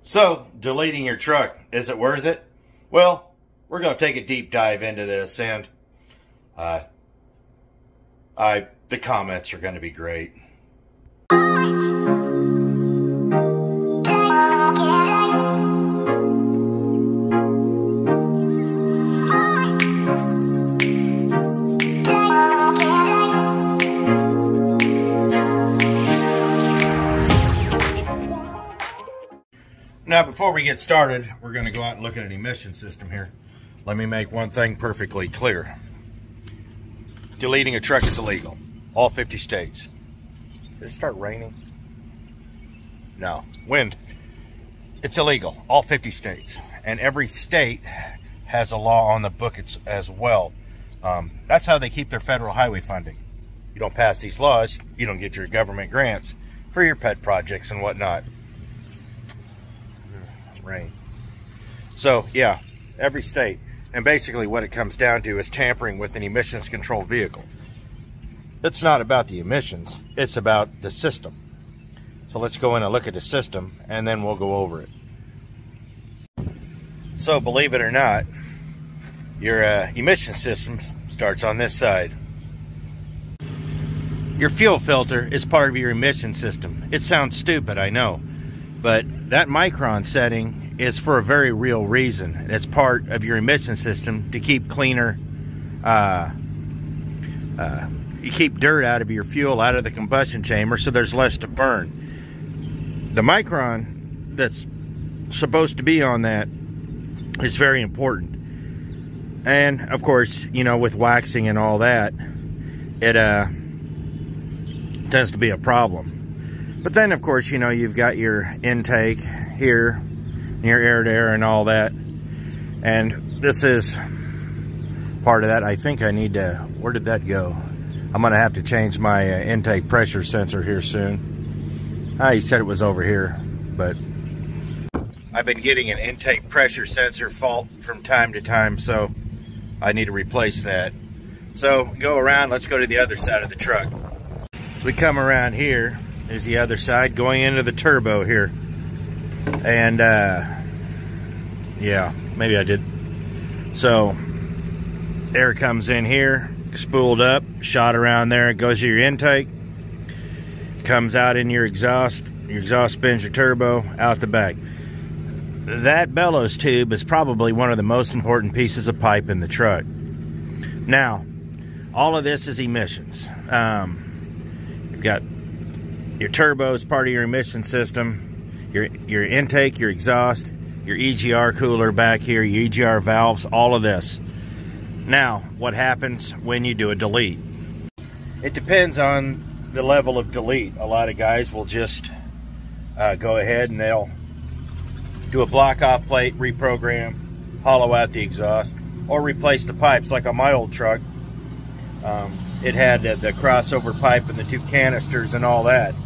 So, deleting your truck, is it worth it? Well, we're going to take a deep dive into this, and the comments are going to be great. Now, before we get started, we're going to go out and look at an emission system here. Let me make one thing perfectly clear. Deleting a truck is illegal. All 50 states. Did it start raining? No. Wind. It's illegal. All 50 states. And every state has a law on the book as well. That's how they keep their federal highway funding. You don't pass these laws, you don't get your government grants for your pet projects and whatnot. Rain. So yeah, every state, and basically what it comes down to is tampering with an emissions control vehicle. It's not about the emissions, it's about the system. So let's go in and look at the system, and then we'll go over it. So believe it or not, your emission system starts on this side. Your fuel filter is part of your emission system. It sounds stupid, I know. But that micron setting is for a very real reason. It's part of your emission system to keep cleaner, you keep dirt out of your fuel, out of the combustion chamber, so there's less to burn. The micron that's supposed to be on that is very important. And of course, you know, with waxing and all that, it tends to be a problem. But then, of course, you know, you've got your intake here, your air-to-air and all that. And this is part of that. I think I need to, where did that go? I'm going to have to change my intake pressure sensor here soon. He said it was over here, but I've been getting an intake pressure sensor fault from time to time, so I need to replace that. So, go around, let's go to the other side of the truck. So we come around here. There's the other side going into the turbo here. And yeah, maybe I did. So air comes in here, spooled up, shot around there, it goes to your intake, comes out in your exhaust spins your turbo out the back. That bellows tube is probably one of the most important pieces of pipe in the truck. Now, all of this is emissions. You've got your turbo is part of your emission system, your intake, your exhaust, your EGR cooler back here, your EGR valves, all of this. Now, what happens when you do a delete? It depends on the level of delete. A lot of guys will just go ahead and they'll do a block-off plate, reprogram, hollow out the exhaust, or replace the pipes. Like on my old truck, it had the crossover pipe and the two canisters and all that.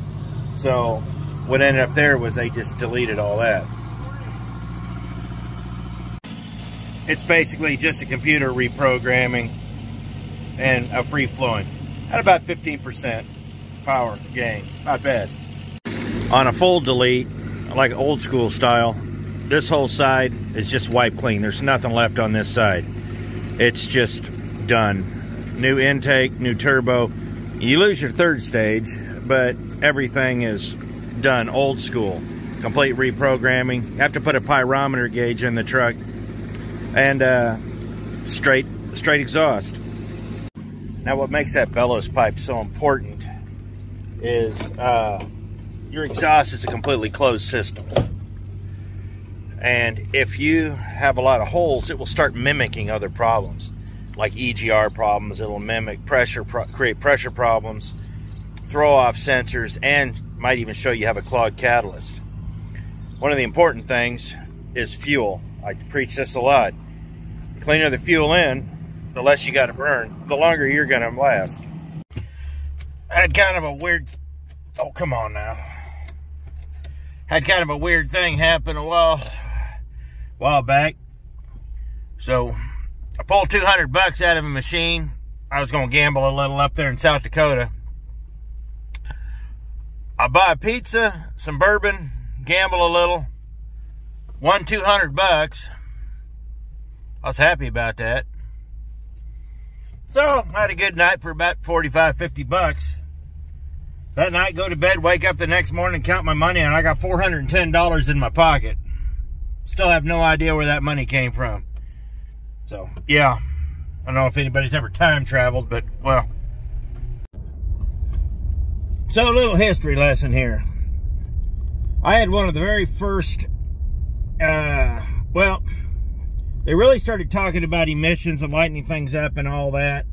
So what ended up there was they just deleted all that. It's basically just a computer reprogramming and a free flowing at about 15% power gain. Not bad. On a full delete, like old school style, this whole side is just wiped clean. There's nothing left on this side. It's just done. New intake, new turbo. You lose your third stage, but everything is done old school. Complete reprogramming. You have to put a pyrometer gauge in the truck, and straight exhaust. Now, what makes that bellows pipe so important is your exhaust is a completely closed system. And if you have a lot of holes, it will start mimicking other problems, like EGR problems. It'll mimic create pressure problems, throw off sensors, and might even show you have a clogged catalyst. One of the important things is fuel. I preach this a lot. The cleaner the fuel in, the less you got to burn, the longer you're going to last. I had kind of a weird, oh come on now. Had kind of a weird thing happen a while back. So I pulled $200 out of a machine. I was going to gamble a little up there in South Dakota. I buy a pizza, some bourbon, gamble a little, Won $200. I was happy about that. So I had a good night for about 45, 50 bucks. That night, go to bed, wake up the next morning, count my money, and I got $410 in my pocket. Still have no idea where that money came from. So, yeah. I don't know if anybody's ever time traveled, but, well. So, a little history lesson here. I had one of the very first, well, they really started talking about emissions and lightening things up and all that.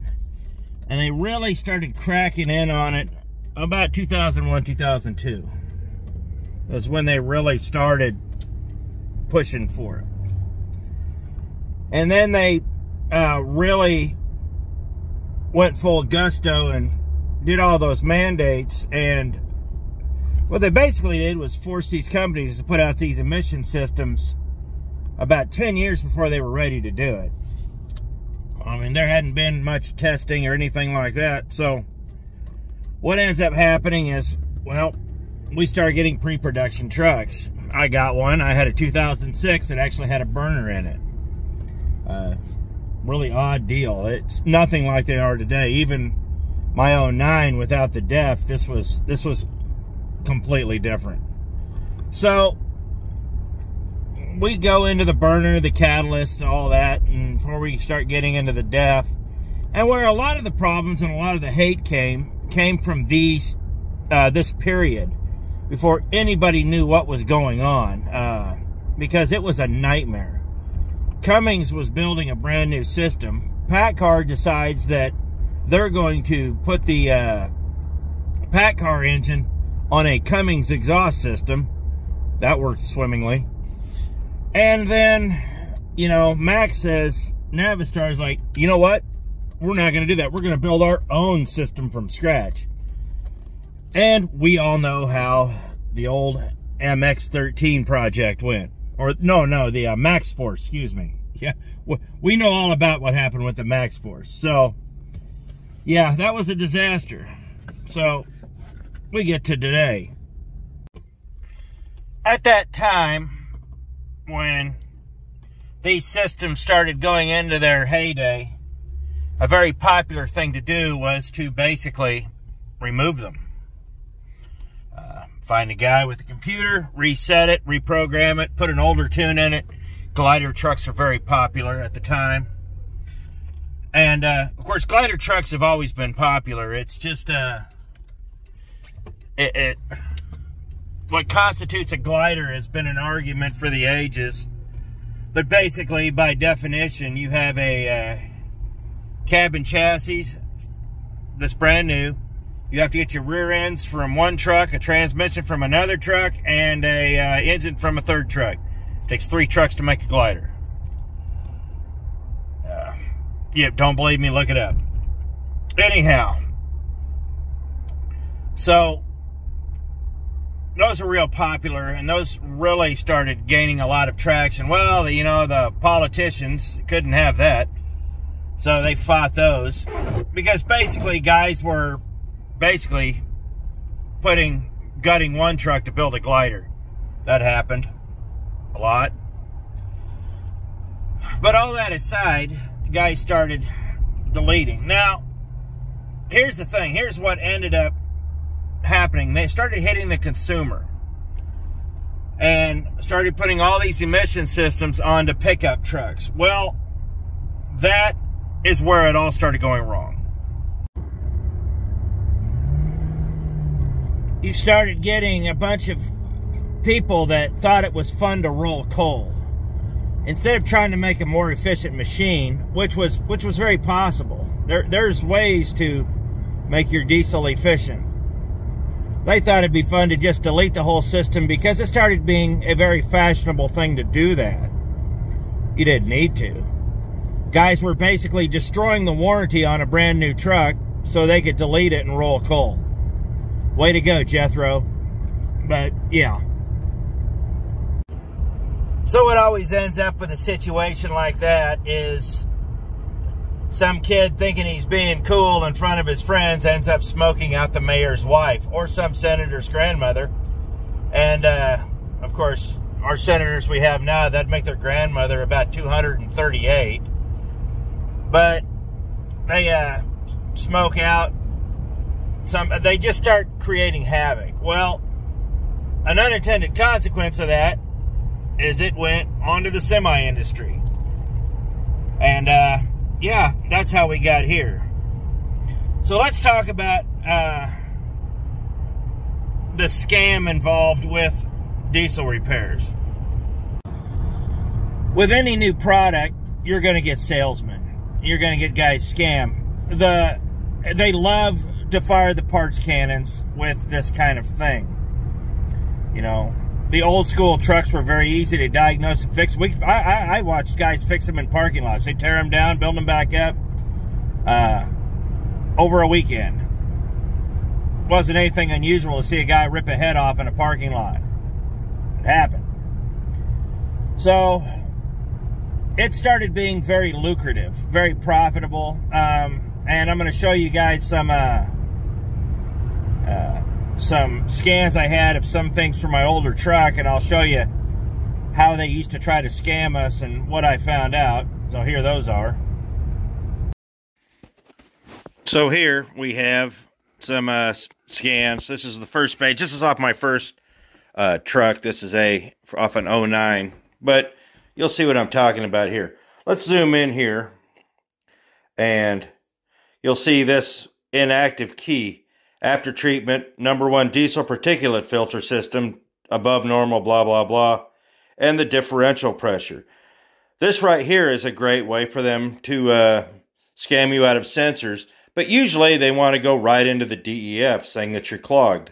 And they really started cracking in on it about 2001, 2002. That's when they really started pushing for it. And then they really went full gusto and did all those mandates. And what they basically did was force these companies to put out these emission systems about 10 years before they were ready to do it. I mean, there hadn't been much testing or anything like that. So what ends up happening is, well, we started getting pre-production trucks. I got one. I had a 2006 that actually had a burner in it. Really odd deal. It's nothing like they are today. Even my 09 without the DEF, this was completely different. So we go into the burner, the catalyst, all that, and before we start getting into the DEF, and where a lot of the problems and a lot of the hate came from this period, before anybody knew what was going on, because it was a nightmare. Cummins was building a brand new system. PACCAR decides that they're going to put the PACCAR engine on a Cummins exhaust system. That worked swimmingly. And then, you know, Max says, Navistar's like, you know what? We're not going to do that. We're going to build our own system from scratch. And we all know how the old MX-13 project went. Or, no, the Max Force, excuse me. Yeah, we know all about what happened with the Max Force. So, yeah, that was a disaster. So, we get to today. At that time, when these systems started going into their heyday, a very popular thing to do was to basically remove them. Find a guy with a computer, reset it, reprogram it, put an older tune in it. Glider trucks are very popular at the time. And, of course, glider trucks have always been popular. It's just, what constitutes a glider has been an argument for the ages. But basically, by definition, you have a cabin chassis that's brand new. You have to get your rear ends from one truck, a transmission from another truck, and a engine from a third truck. It takes 3 trucks to make a glider. Yeah, don't believe me, look it up. Anyhow, so those are real popular, and those really started gaining a lot of traction. Well, you know, the politicians couldn't have that, so they fought those, because basically guys were gutting one truck to build a glider. That happened a lot. But all that aside, guys started deleting. Now, here's the thing. Here's what ended up happening. They started hitting the consumer and started putting all these emission systems onto pickup trucks. Well, that is where it all started going wrong. You started getting a bunch of people that thought it was fun to roll coal. Instead of trying to make a more efficient machine, which was very possible. There's ways to make your diesel efficient. They thought it'd be fun to just delete the whole system because it started being a very fashionable thing to do that. You didn't need to. Guys were basically destroying the warranty on a brand new truck so they could delete it and roll coal. Way to go, Jethro. But, yeah. So what always ends up with a situation like that is some kid thinking he's being cool in front of his friends ends up smoking out the mayor's wife or some senator's grandmother. And, of course, our senators we have now, that'd make their grandmother about 238. But they smoke out they just start creating havoc. Well, an unintended consequence of that is it went onto the semi industry. And yeah, that's how we got here. So let's talk about the scam involved with diesel repairs. With any new product, you're going to get salesmen. You're going to get guys scam. They love to fire the parts cannons with this kind of thing. You know, the old school trucks were very easy to diagnose and fix. I watched guys fix them in parking lots. They tear them down, build them back up over a weekend. Wasn't anything unusual to see a guy rip a head off in a parking lot. It happened. So it started being very lucrative, very profitable, and I'm going to show you guys some scans I had of some things for my older truck, and I'll show you how they used to try to scam us and what I found out. So here those are. So here we have some scans. This is the first page. This is off my first truck. This is off an 09, but you'll see what I'm talking about here. Let's zoom in here, and you'll see this inactive key. After treatment, #1 diesel particulate filter system, above normal, blah, blah, blah, and the differential pressure. This right here is a great way for them to scam you out of sensors, but usually they want to go right into the DEF, saying that you're clogged.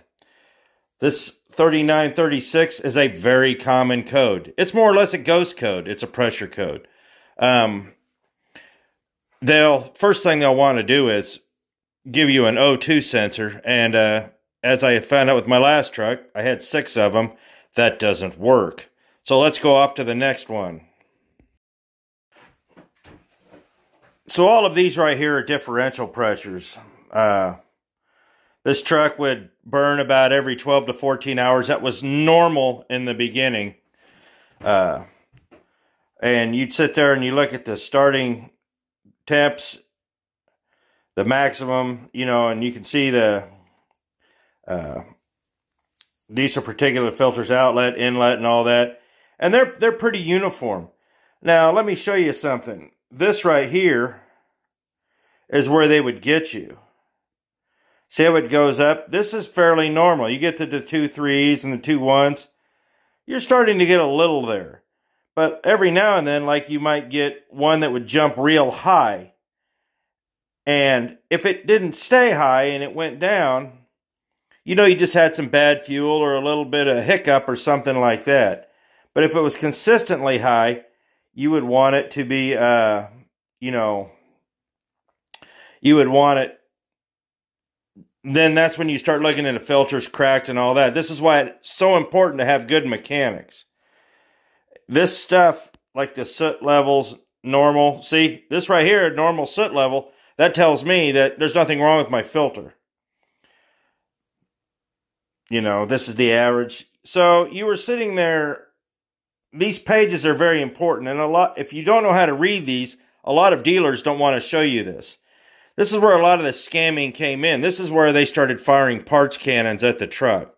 This 3936 is a very common code. It's more or less a ghost code. It's a pressure code. First thing they'll want to do is give you an O2 sensor, and as I found out with my last truck, I had 6 of them. That doesn't work. So let's go off to the next one. So all of these right here are differential pressures. This truck would burn about every 12 to 14 hours. That was normal in the beginning. And you'd sit there and you look at the starting temps, the maximum, you know, and you can see the diesel particulate filters outlet, inlet, and all that. And they're pretty uniform. Now, let me show you something. This right here is where they would get you. See how it goes up? This is fairly normal. You get to the 2 3s and the 2 1s. You're starting to get a little there. But every now and then, like, you might get one that would jump real high. And if it didn't stay high and it went down, you know, you just had some bad fuel or a little bit of hiccup or something like that. But if it was consistently high, you would want it to be, you know, you would want it. Then that's when you start looking at the filters cracked and all that. This is why it's so important to have good mechanics. This stuff, like the soot levels, normal. See, this right here, normal soot level. That tells me that there's nothing wrong with my filter. You know, this is the average. So you were sitting there. These pages are very important. And if you don't know how to read these, a lot of dealers don't want to show you this. This is where a lot of the scamming came in. This is where they started firing parts cannons at the truck.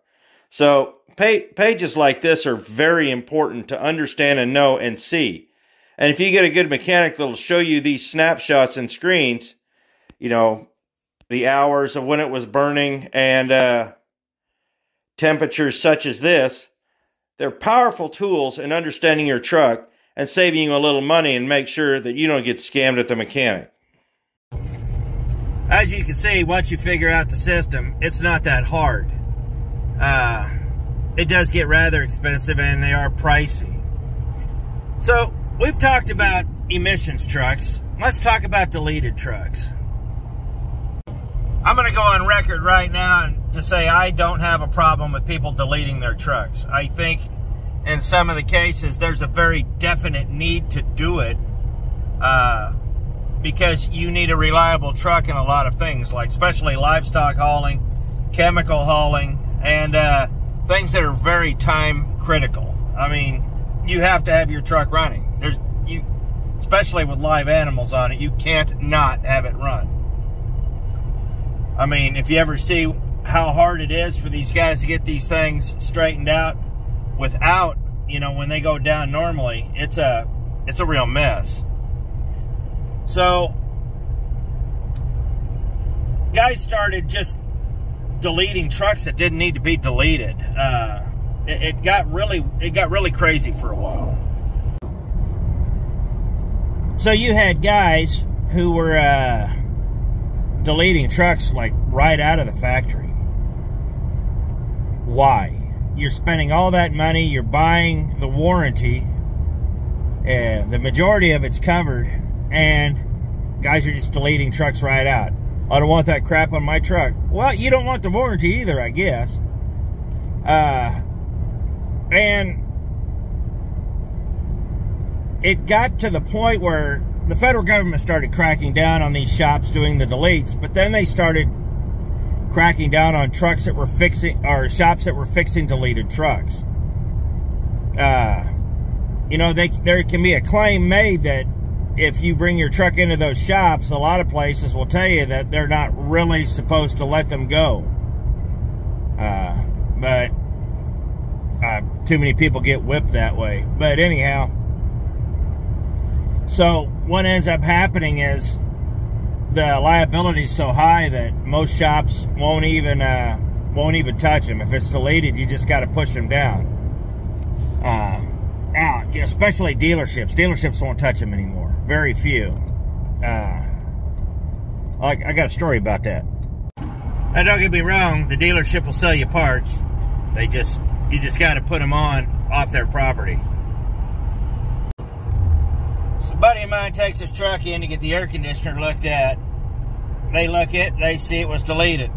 So pages like this are very important to understand and know and see. And if you get a good mechanic that'll show you these snapshots and screens, you know, the hours of when it was burning and temperatures such as this, they're powerful tools in understanding your truck and saving you a little money and make sure that you don't get scammed at the mechanic. As you can see, once you figure out the system, it's not that hard. It does get rather expensive and they are pricey. So we've talked about emissions trucks. Let's talk about deleted trucks. I'm going to go on record right now to say I don't have a problem with people deleting their trucks. I think in some of the cases there's a very definite need to do it because you need a reliable truck in a lot of things, like especially livestock hauling, chemical hauling, and things that are very time critical. I mean, you have to have your truck running. Especially with live animals on it, you can't not have it run. I mean, if you ever see how hard it is for these guys to get these things straightened out without, you know, when they go down normally, it's a real mess. So guys started just deleting trucks that didn't need to be deleted. It got really crazy for a while. So you had guys who were deleting trucks like right out of the factory. Why? You're spending all that money, you're buying the warranty, the majority of it's covered, and guys are just deleting trucks right out. I don't want that crap on my truck. Well, you don't want the warranty either, I guess. And it got to the point where the federal government started cracking down on these shops doing the deletes, but then they started cracking down on trucks that were fixing, or shops that were fixing deleted trucks. You know, there can be a claim made that if you bring your truck into those shops, a lot of places will tell you that they're not really supposed to let them go. But too many people get whipped that way. But anyhow, so what ends up happening is the liability is so high that most shops won't even touch them. If it's deleted, you just got to push them down. Out, especially dealerships. Dealerships won't touch them anymore. Very few. I got a story about that. Now, don't get me wrong. The dealership will sell you parts. You just got to put them off their property. So a buddy of mine takes his truck in to get the air conditioner looked at. They see it was deleted.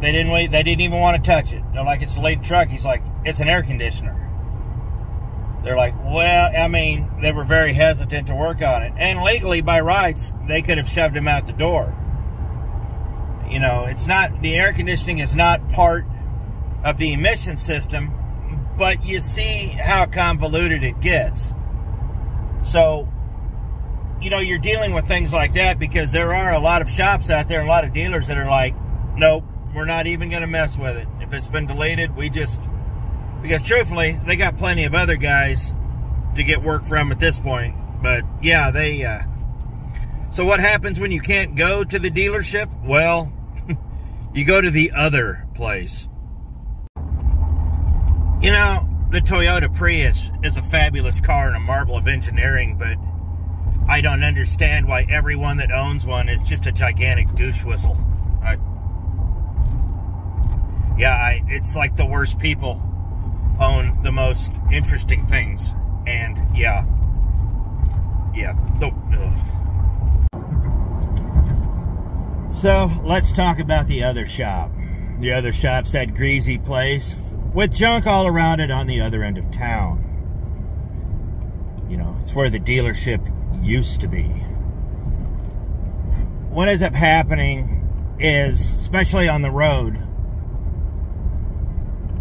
They didn't even want to touch it. They're like, it's a deleted truck. He's like, it's an air conditioner. They're like, well, I mean, they were very hesitant to work on it. And legally, by rights, they could have shoved him out the door. You know, the air conditioning is not part of the emission system, but you see how convoluted it gets. So, you know, you're dealing with things like that because there are a lot of shops out there, a lot of dealers that are like, nope, we're not even going to mess with it. If it's been deleted, because truthfully, they got plenty of other guys to get work from at this point. But yeah, so what happens when you can't go to the dealership? Well, you go to the other place. You know, the Toyota Prius is a fabulous car and a marvel of engineering, but I don't understand why everyone that owns one is just a gigantic douche whistle. It's like the worst people own the most interesting things. And yeah. So let's talk about the other shop. The other shop's that greasy place with junk all around it on the other end of town. You know, it's where the dealership used to be. What ends up happening is, especially on the road,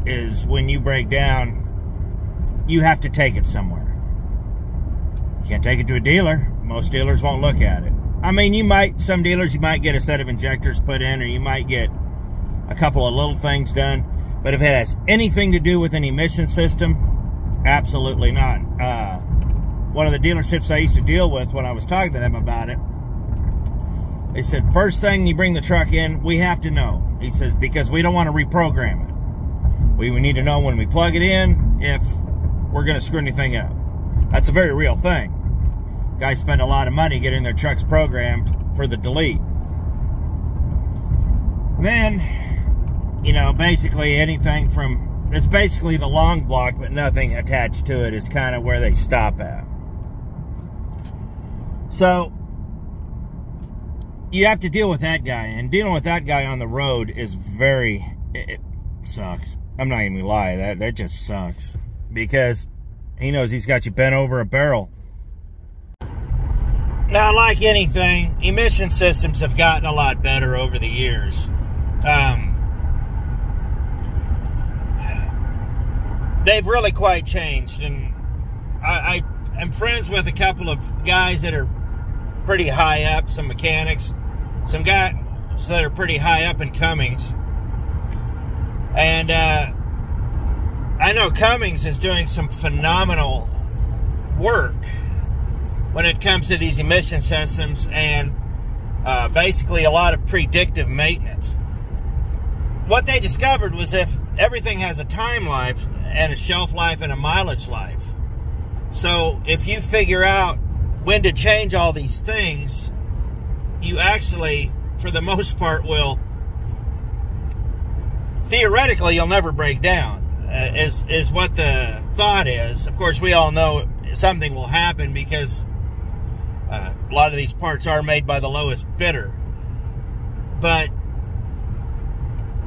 is when you break down, you have to take it somewhere. You can't take it to a dealer. Most dealers won't look at it. I mean, some dealers, you might get a set of injectors put in, or you might get a couple of little things done. But if it has anything to do with an emission system, absolutely not. One of the dealerships I used to deal with, when I was talking to them about it, they said, first thing you bring the truck in, we have to know. He says, because we don't want to reprogram it. We need to know when we plug it in if we're going to screw anything up. That's a very real thing. Guys spend a lot of money getting their trucks programmed for the delete. Then, you know, basically anything from, it's basically the long block, but nothing attached to it is kind of where they stop at. So, you have to deal with that guy, and dealing with that guy on the road is it sucks. I'm not even gonna lie, that just sucks. Because he knows he's got you bent over a barrel. Now, like anything, emission systems have gotten a lot better over the years. they've really quite changed. And I am friends with a couple of guys that are pretty high up, some mechanics, some guys that are pretty high up in Cummins. And I know Cummins is doing some phenomenal work when it comes to these emission systems and basically a lot of predictive maintenance. What they discovered was if everything has a time life and a shelf life and a mileage life. So if you figure out when to change all these things, you actually, for the most part, will, theoretically, you'll never break down, is what the thought is. Of course, we all know something will happen because a lot of these parts are made by the lowest bidder. But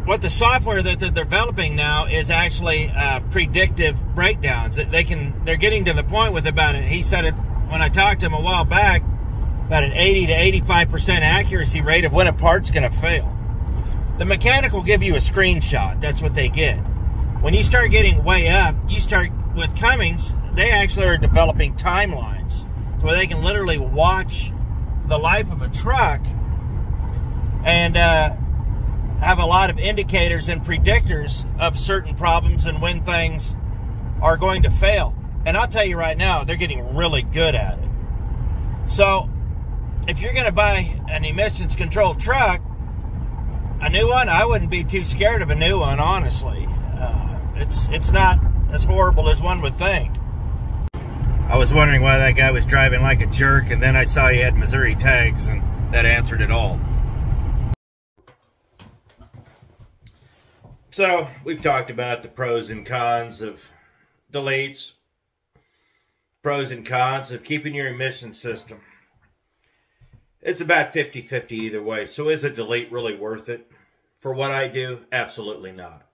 what the software that they're developing now is actually predictive breakdowns. They're getting to the point with about it. He said it when I talked to him a while back, about an 80 to 85% accuracy rate of when a part's going to fail. The mechanic will give you a screenshot. That's what they get. When you start getting way up, you start with Cummins. They actually are developing timelines where they can literally watch the life of a truck and have a lot of indicators and predictors of certain problems and when things are going to fail. And I'll tell you right now, they're getting really good at it. So if you're going to buy an emissions controlled truck, a new one, I wouldn't be too scared of a new one, honestly. It's not as horrible as one would think. I was wondering why that guy was driving like a jerk, and then I saw he had Missouri tags, and that answered it all. So, we've talked about the pros and cons of deletes, pros and cons of keeping your emission system. It's about 50-50 either way. So is a delete really worth it? For what I do, absolutely not.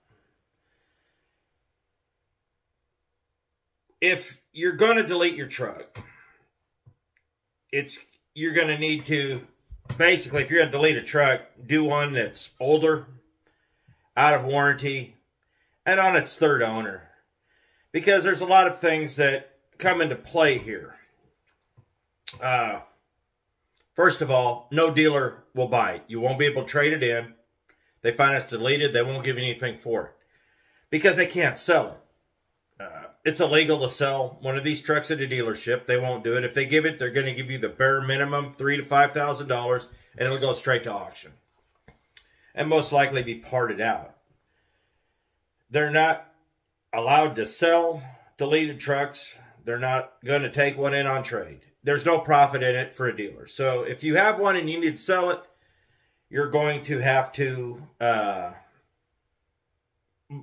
If you're going to delete your truck, you're going to need to, basically, if you're going to delete a truck, do one that's older, out of warranty, and on its third owner. Because there's a lot of things that come into play here. First of all, no dealer will buy it. You won't be able to trade it in. They find it's deleted, they won't give you anything for it. Because they can't sell it. It's illegal to sell one of these trucks at a dealership. They won't do it. If they give it, they're going to give you the bare minimum, $3,000 to $5,000, and it'll go straight to auction. And most likely be parted out. They're not allowed to sell deleted trucks. They're not going to take one in on trade. There's no profit in it for a dealer. So if you have one and you need to sell it, you're going to have to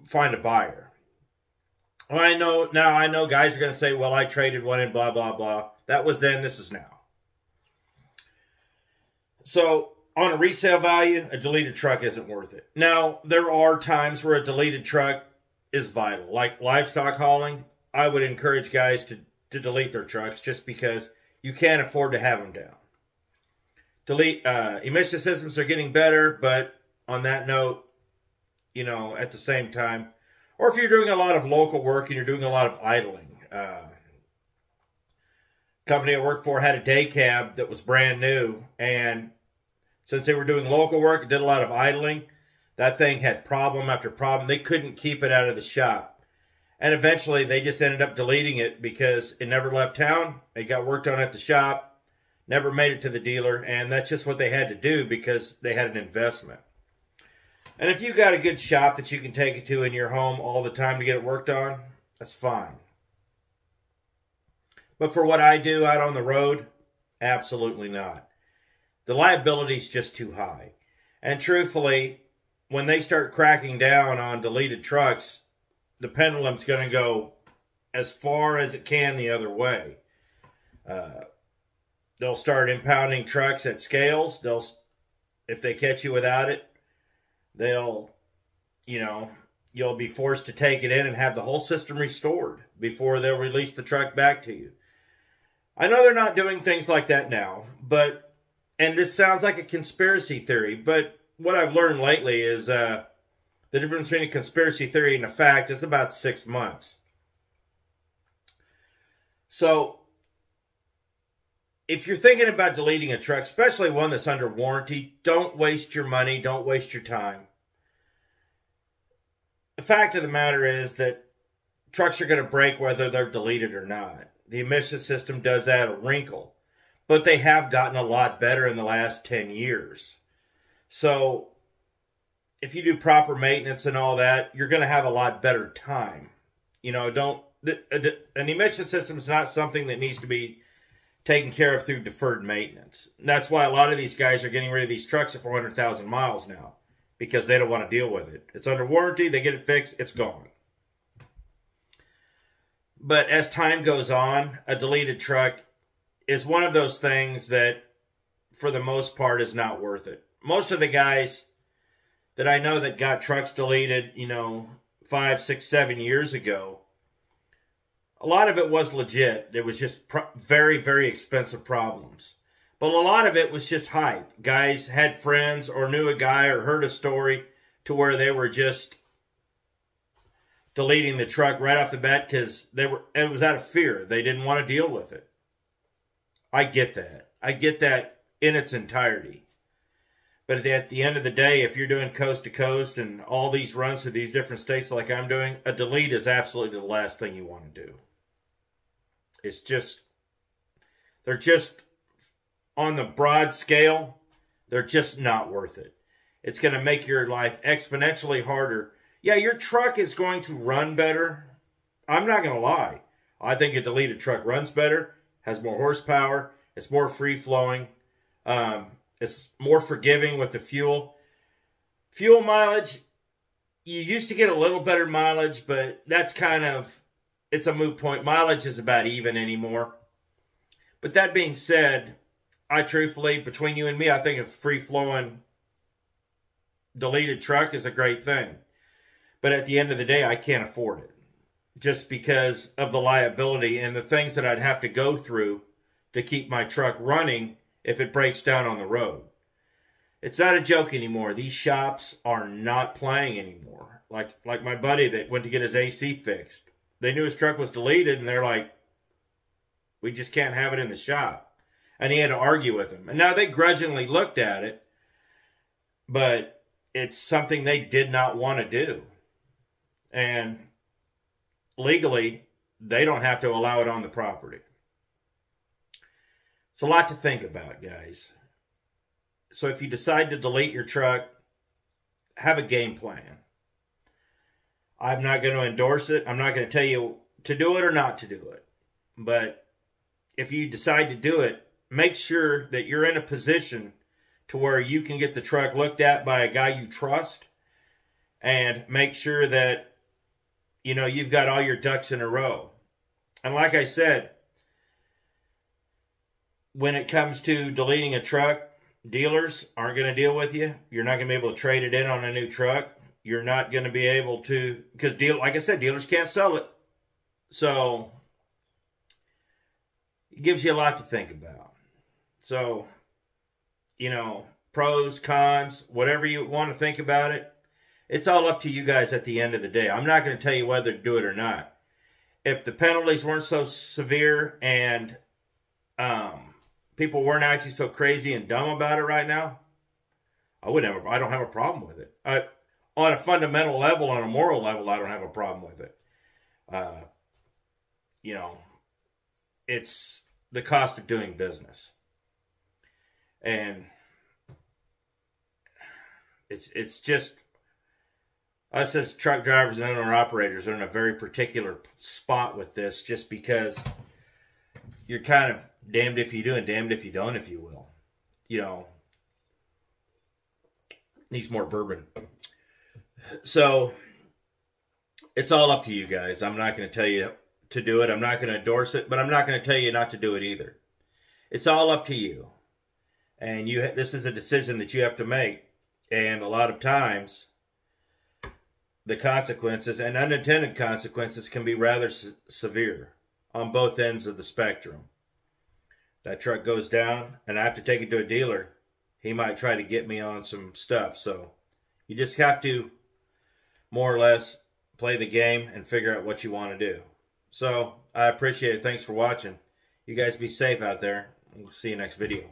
find a buyer. Well, I know guys are going to say, well, I traded one in, blah, blah, blah. That was then, this is now. So on a resale value, a deleted truck isn't worth it. Now, there are times where a deleted truck is vital. Like livestock hauling, I would encourage guys to delete their trucks just because you can't afford to have them down. Emission systems are getting better, but on that note, you know, at the same time, or if you're doing a lot of local work and you're doing a lot of idling. Company I worked for had a day cab that was brand new, and since they were doing local work and did a lot of idling, that thing had problem after problem. They couldn't keep it out of the shop. And eventually they just ended up deleting it because it never left town. It got worked on at the shop, never made it to the dealer, and that's just what they had to do because they had an investment. And if you've got a good shop that you can take it to in your home all the time to get it worked on, that's fine. But for what I do out on the road, absolutely not. The liability is just too high. And truthfully, when they start cracking down on deleted trucks, the pendulum's going to go as far as it can the other way. They'll start impounding trucks at scales. If they catch you without it, you'll be forced to take it in and have the whole system restored before they'll release the truck back to you. I know they're not doing things like that now, and this sounds like a conspiracy theory, but what I've learned lately is the difference between a conspiracy theory and a fact is about 6 months. So if you're thinking about deleting a truck, especially one that's under warranty, don't waste your money. Don't waste your time. The fact of the matter is that trucks are going to break whether they're deleted or not. The emission system does add a wrinkle, but they have gotten a lot better in the last 10 years. So if you do proper maintenance and all that, you're going to have a lot better time. You know, an emission system is not something that needs to be taken care of through deferred maintenance. And that's why a lot of these guys are getting rid of these trucks at 400,000 miles now, because they don't want to deal with it. It's under warranty, they get it fixed, it's gone. But as time goes on, a deleted truck is one of those things that, for the most part, is not worth it. Most of the guys that I know that got trucks deleted, you know, 5, 6, 7 years ago, a lot of it was legit. It was just very, very expensive problems. But a lot of it was just hype. Guys had friends or knew a guy or heard a story to where they were just deleting the truck right off the bat because it was out of fear. They didn't want to deal with it. I get that. I get that in its entirety. But at the end of the day, if you're doing coast to coast and all these runs through these different states like I'm doing, a delete is absolutely the last thing you want to do. It's just, they're just, on the broad scale, they're just not worth it. It's going to make your life exponentially harder. Yeah, your truck is going to run better. I'm not going to lie. I think a deleted truck runs better, has more horsepower, it's more free-flowing, it's more forgiving with the fuel. Fuel mileage, you used to get a little better mileage, but that's kind of, it's a moot point. Mileage is about even anymore. But that being said, I truthfully, between you and me, I think a free-flowing deleted truck is a great thing. But at the end of the day, I can't afford it. Just because of the liability and the things that I'd have to go through to keep my truck running if it breaks down on the road. It's not a joke anymore. These shops are not playing anymore. Like my buddy that went to get his AC fixed. They knew his truck was deleted and they're like, we just can't have it in the shop. And he had to argue with him. And now they grudgingly looked at it, but it's something they did not want to do. And legally, they don't have to allow it on the property. It's a lot to think about, guys. So if you decide to delete your truck, have a game plan. I'm not going to endorse it. I'm not going to tell you to do it or not to do it. But if you decide to do it, make sure that you're in a position to where you can get the truck looked at by a guy you trust, and make sure that, you know, you've got all your ducks in a row. And like I said, when it comes to deleting a truck, dealers aren't going to deal with you. You're not going to be able to trade it in on a new truck. You're not going to be able to, because like I said, dealers can't sell it. So it gives you a lot to think about. So, you know, pros, cons, whatever you want to think about it, it's all up to you guys at the end of the day. I'm not going to tell you whether to do it or not. If the penalties weren't so severe and people weren't actually so crazy and dumb about it right now, I don't have a problem with it. On a fundamental level, on a moral level, I don't have a problem with it. You know, it's the cost of doing business. And it's just, us as truck drivers and owner-operators are in a very particular spot with this, just because you're kind of damned if you do and damned if you don't, if you will. You know, needs more bourbon. So, it's all up to you guys. I'm not going to tell you to do it. I'm not going to endorse it, but I'm not going to tell you not to do it either. It's all up to you. And this is a decision that you have to make. And a lot of times, the consequences and unintended consequences can be rather severe on both ends of the spectrum. That truck goes down and I have to take it to a dealer. He might try to get me on some stuff. So you just have to more or less play the game and figure out what you want to do. So I appreciate it. Thanks for watching. You guys be safe out there. We'll see you next video.